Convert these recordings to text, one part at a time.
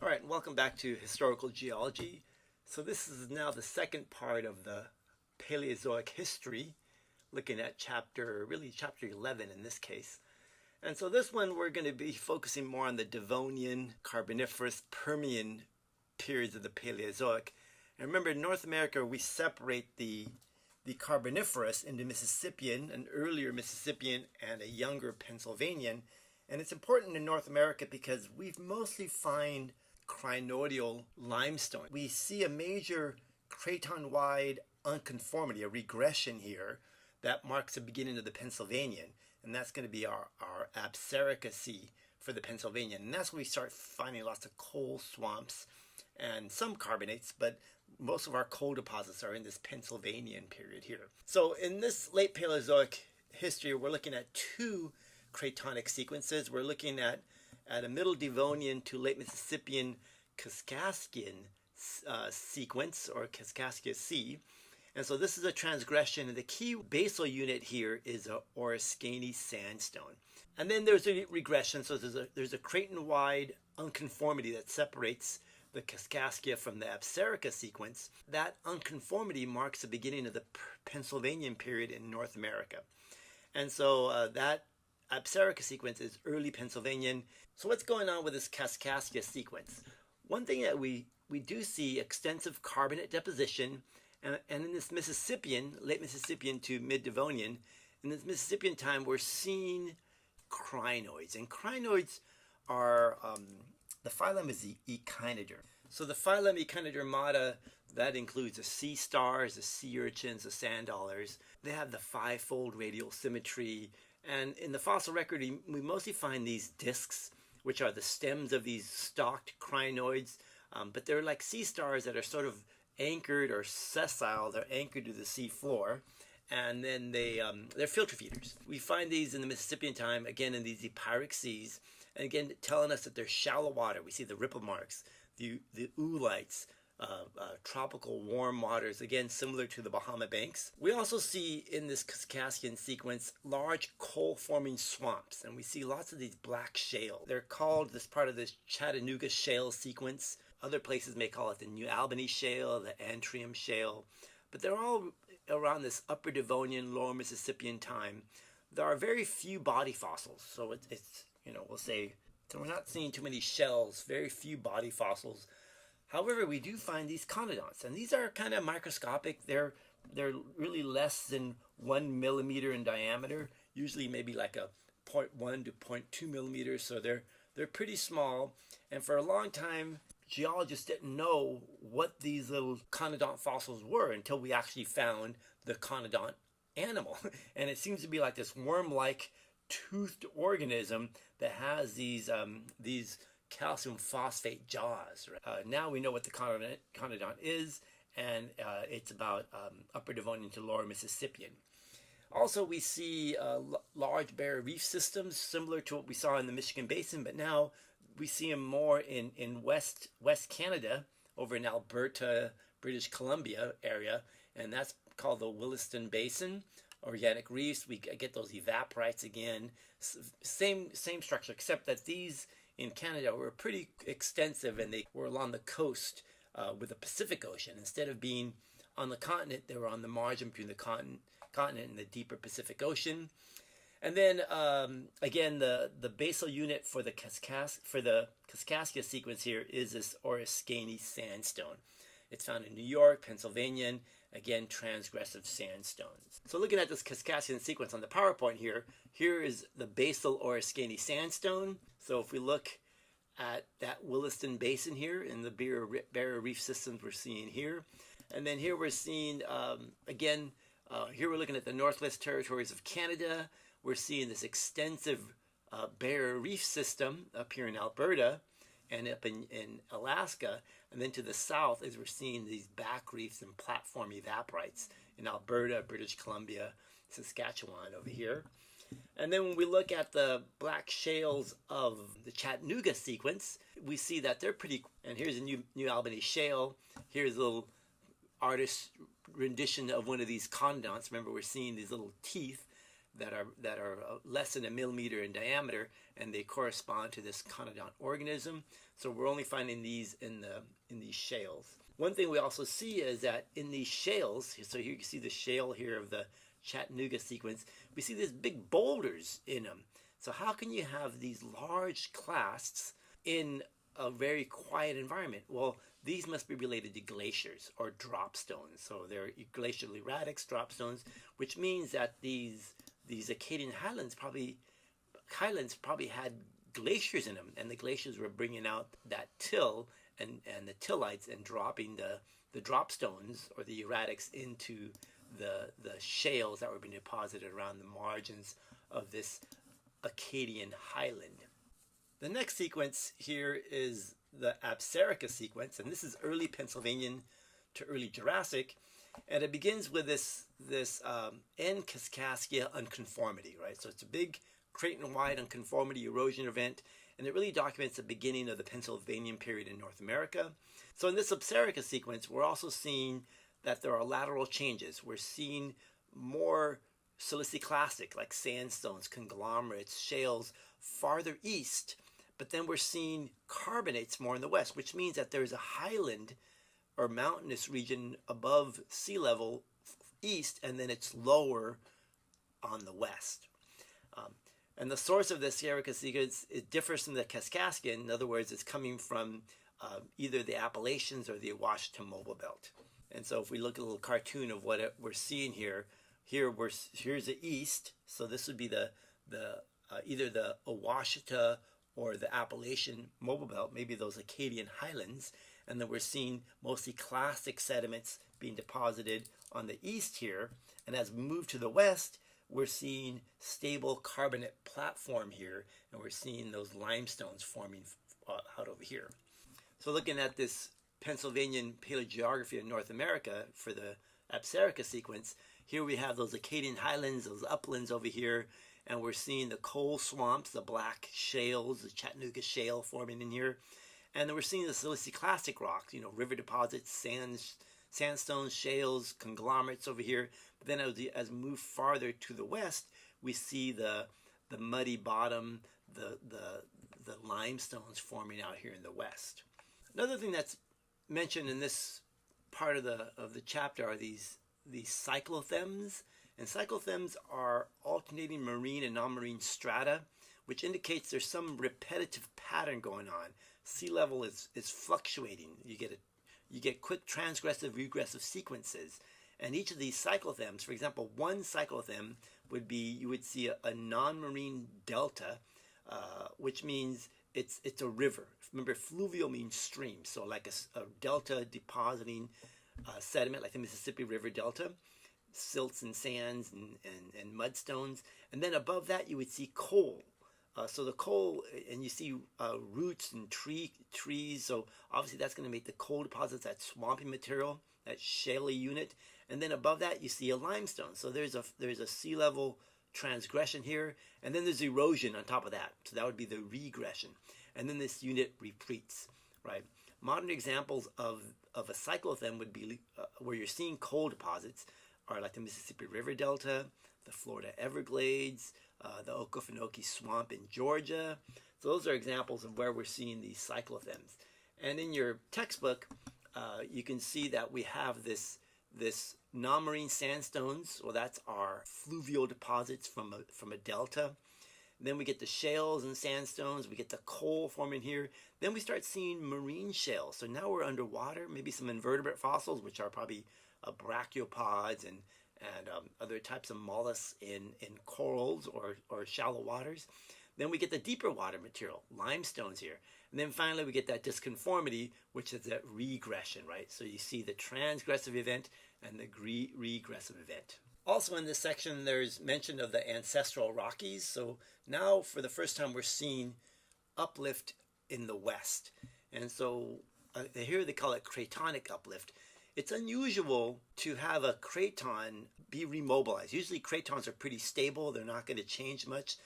All right, and welcome back to Historical Geology. So this is now the second part of the Paleozoic history, looking at chapter 11 in this case. And so this one we're going to be focusing more on the Devonian, Carboniferous, Permian periods of the Paleozoic. And remember, in North America, we separate the Carboniferous into Mississippian, an earlier Mississippian, and a younger Pennsylvanian. And it's important in North America because we mostly find crinoidal limestone. We see a major craton-wide unconformity, a regression here that marks the beginning of the Pennsylvanian. And that's going to be our Absaroka Sea for the Pennsylvanian. And that's where we start finding lots of coal swamps and some carbonates, but most of our coal deposits are in this Pennsylvanian period here. So in this late Paleozoic history, we're looking at two cratonic sequences. We're looking at a Middle Devonian to late Mississippian Kaskaskian sequence, or Kaskaskia Sea. And so this is a transgression, and the key basal unit here is a Oriskany sandstone. And then there's a regression, so there's a craton-wide unconformity that separates the Kaskaskia from the Absaroka sequence. That unconformity marks the beginning of the Pennsylvanian period in North America. And so that Absaroka sequence is early Pennsylvanian. So what's going on with this Kaskaskia sequence? One thing that we do see extensive carbonate deposition, and in this Mississippian, late Mississippian to mid-Devonian, in this Mississippian time, we're seeing crinoids. And crinoids are, the phylum is the Echinoderm. So the phylum Echinodermata, that includes the sea stars, the sea urchins, the sand dollars. They have the five-fold radial symmetry. And in the fossil record, we mostly find these discs, which are the stems of these stalked crinoids. But they're like sea stars that are sort of anchored or sessile. They're anchored to the sea floor. And then they're filter feeders. We find these in the Mississippian time, again, in these epyric seas. And again, telling us that they're shallow water. We see the ripple marks, the oolites, tropical warm waters, again, similar to the Bahama Banks. We also see in this Kaskaskian sequence large coal-forming swamps, and we see lots of these black shale. They're called, this part of this Chattanooga Shale sequence. Other places may call it the New Albany Shale, the Antrim Shale, but they're all around this upper Devonian, lower Mississippian time. There are very few body fossils, so it's we'll say, so we're not seeing too many shells, very few body fossils. However, we do find these conodonts, and these are kind of microscopic. They're really less than 1 millimeter in diameter, usually maybe like a 0.1 to 0.2 millimeters, so they're pretty small. And for a long time, geologists didn't know what these little conodont fossils were until we actually found the conodont animal. And it seems to be like this worm-like toothed organism that has these calcium phosphate jaws. Now we know what the conodont is, and it's about upper Devonian to lower Mississippian. Also, we see large barrier reef systems similar to what we saw in the Michigan Basin, but now we see them more in West Canada, over in Alberta, British Columbia area, and that's called the Williston Basin. Organic reefs, we get those evaporites again. Same structure, except that these in Canada were pretty extensive, and they were along the coast with the Pacific Ocean. Instead of being on the continent, they were on the margin between the continent and the deeper Pacific Ocean. And then again, the basal unit for the Kaskaskia sequence here is this Oriskany sandstone. It's found in New York, Pennsylvania, again, transgressive sandstones. So looking at this Kaskaskian sequence on the PowerPoint here is the basal Oriskany sandstone. So if we look at that Williston Basin here in the barrier reef systems we're seeing here. And then here we're seeing, here we're looking at the Northwest Territories of Canada. We're seeing this extensive barrier reef system up here in Alberta and up in Alaska. And then to the south, as we're seeing these back reefs and platform evaporites in Alberta, British Columbia, Saskatchewan over here. And then when we look at the black shales of the Chattanooga sequence, we see that they're pretty, and here's a New Albany shale. Here's a little artist rendition of one of these conodonts. Remember, we're seeing these little teeth. that are less than a millimeter in diameter, and they correspond to this conodont organism. So we're only finding these in these shales. One thing we also see is that in these shales, so here you can see the shale here of the Chattanooga sequence, we see these big boulders in them. So how can you have these large clasts in a very quiet environment? Well, these must be related to glaciers or drop stones. So they're glacial erratics, drop stones, which means that these Acadian highlands probably had glaciers in them, and the glaciers were bringing out that till and the tillites and dropping the drop stones or the erratics into the shales that were being deposited around the margins of this Acadian highland. The next sequence here is the Absaroka sequence, and this is early Pennsylvanian to early Jurassic, and it begins with this Kaskaskia unconformity, right? So it's a big Creighton-wide unconformity erosion event, and it really documents the beginning of the Pennsylvanian period in North America. So in this Absaroka sequence, we're also seeing that there are lateral changes. We're seeing more siliciclastic, like sandstones, conglomerates, shales, farther east, but then we're seeing carbonates more in the west, which means that there's a highland or mountainous region above sea level east, and then it's lower on the west. And the source of this Absaroka sequence, it differs from the Kaskaskia. In other words, it's coming from either the Appalachians or the Washington Mobile Belt. And so if we look at a little cartoon of what we're seeing here, here's the east. So this would be either the Ouachita or the Appalachian Mobile Belt, maybe those Acadian highlands. And then we're seeing mostly clastic sediments being deposited on the east here. And as we move to the west, we're seeing stable carbonate platform here, and we're seeing those limestones forming out over here. So looking at this Pennsylvanian paleogeography in North America for the Absaroka sequence, here we have those Acadian highlands, those uplands over here, and we're seeing the coal swamps, the black shales, the Chattanooga shale forming in here. And then we're seeing the siliciclastic rocks, river deposits, sandstones, shales, conglomerates over here. But then as we move farther to the west, we see the muddy bottom, the limestones forming out here in the west. Another thing that's mentioned in this part of the chapter are these cyclothems. And cyclothems are alternating marine and non-marine strata, which indicates there's some repetitive pattern going on. Sea level is fluctuating. You get quick transgressive, regressive sequences. And each of these cyclothems, for example, one cyclothem would be, you would see a non-marine delta, which means it's a river. Remember, fluvial means stream. So like a delta depositing sediment, like the Mississippi River Delta, silts and sands and mudstones. And then above that, you would see coal. So the coal, and you see roots and trees. So obviously that's going to make the coal deposits, that swampy material, that shaly unit. And then above that, you see a limestone. So there's a sea level transgression here, and then there's erosion on top of that. So that would be the regression. And then this unit repeats, right? Modern examples of a cyclothem would be where you're seeing coal deposits are like the Mississippi River Delta, the Florida Everglades, the Okefenokee Swamp in Georgia. So those are examples of where we're seeing these cyclothems. And in your textbook, you can see that we have this non-marine sandstones. Well, that's our fluvial deposits from a delta. Then we get the shales and sandstones. We get the coal forming here. Then we start seeing marine shales. So now we're underwater, maybe some invertebrate fossils, which are probably brachiopods and other types of mollusks in corals or shallow waters. Then we get the deeper water material, limestones here. And then finally we get that disconformity, which is that regression, right? So you see the transgressive event and the regressive event. Also in this section, there's mention of the Ancestral Rockies. So now for the first time, we're seeing uplift in the west. And so here they call it cratonic uplift. It's unusual to have a craton be remobilized. Usually cratons are pretty stable. They're not going to change much.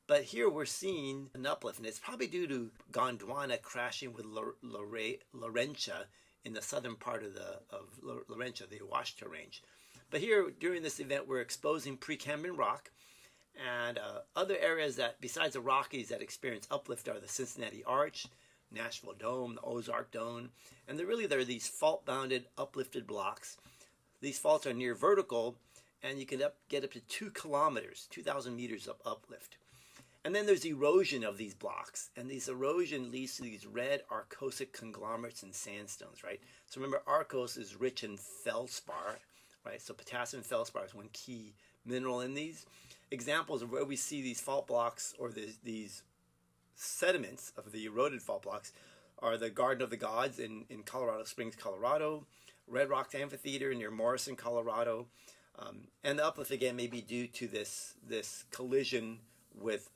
But here we're seeing an uplift, and it's probably due to Gondwana crashing with Laurentia in the southern part of Laurentia, the Ouachita Range. But here, during this event, we're exposing Precambrian rock, And other areas that, besides the Rockies, that experience uplift are the Cincinnati Arch, Nashville Dome, the Ozark Dome, and they're these fault-bounded uplifted blocks. These faults are near vertical, and you can get up to 2 kilometers, 2,000 meters of uplift. And then there's erosion of these blocks, and this erosion leads to these red arkosic conglomerates and sandstones, right? So remember, arkose is rich in feldspar, right? So potassium feldspar is one key mineral in these. Examples of where we see these fault blocks or these sediments of the eroded fault blocks are the Garden of the Gods in Colorado Springs, Colorado, Red Rocks Amphitheater near Morrison, Colorado, and the uplift again may be due to this collision with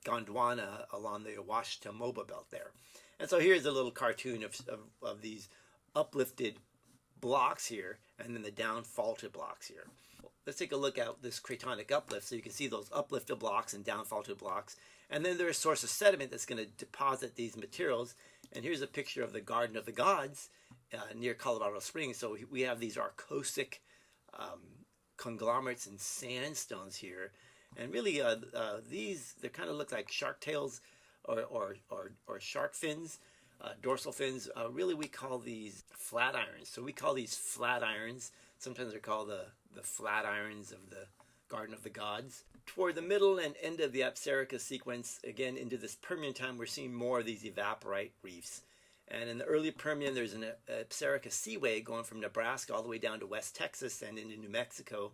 Gondwana along the Ouachita-Moba belt there. And so here's a little cartoon of these uplifted blocks here, and then the down faulted blocks here. Let's take a look at this cratonic uplift so you can see those uplifted blocks and down faulted blocks. And then there's a source of sediment that's going to deposit these materials. And here's a picture of the Garden of the Gods near Colorado Springs. So we have these arkosic conglomerates and sandstones here. And really, they kind of look like shark tails or shark fins, dorsal fins. Really, we call these flat irons. So we call these flat irons. Sometimes they're called the flat irons of the Garden of the Gods. Toward the middle and end of the Absaroka sequence, again into this Permian time, we're seeing more of these evaporite reefs. And in the early Permian, there's an Absaroka seaway going from Nebraska all the way down to West Texas and into New Mexico.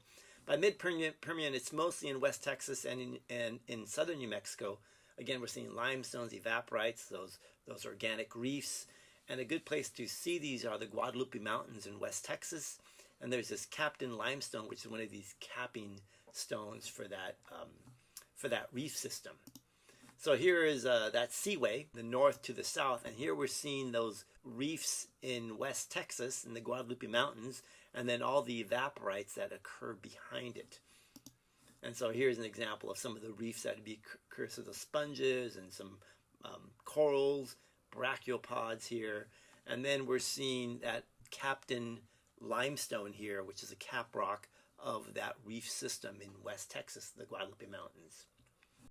By mid-Permian, it's mostly in West Texas and in southern New Mexico. Again, we're seeing limestones, evaporites, those organic reefs. And a good place to see these are the Guadalupe Mountains in West Texas. And there's this Captain limestone, which is one of these capping stones for that reef system. So here is that seaway, the north to the south, and here we're seeing those reefs in West Texas in the Guadalupe Mountains, and then all the evaporites that occur behind it. And so here's an example of some of the reefs that would be precursors of sponges and some corals, brachiopods here, and then we're seeing that Captain limestone here, which is a cap rock of that reef system in West Texas, the Guadalupe Mountains.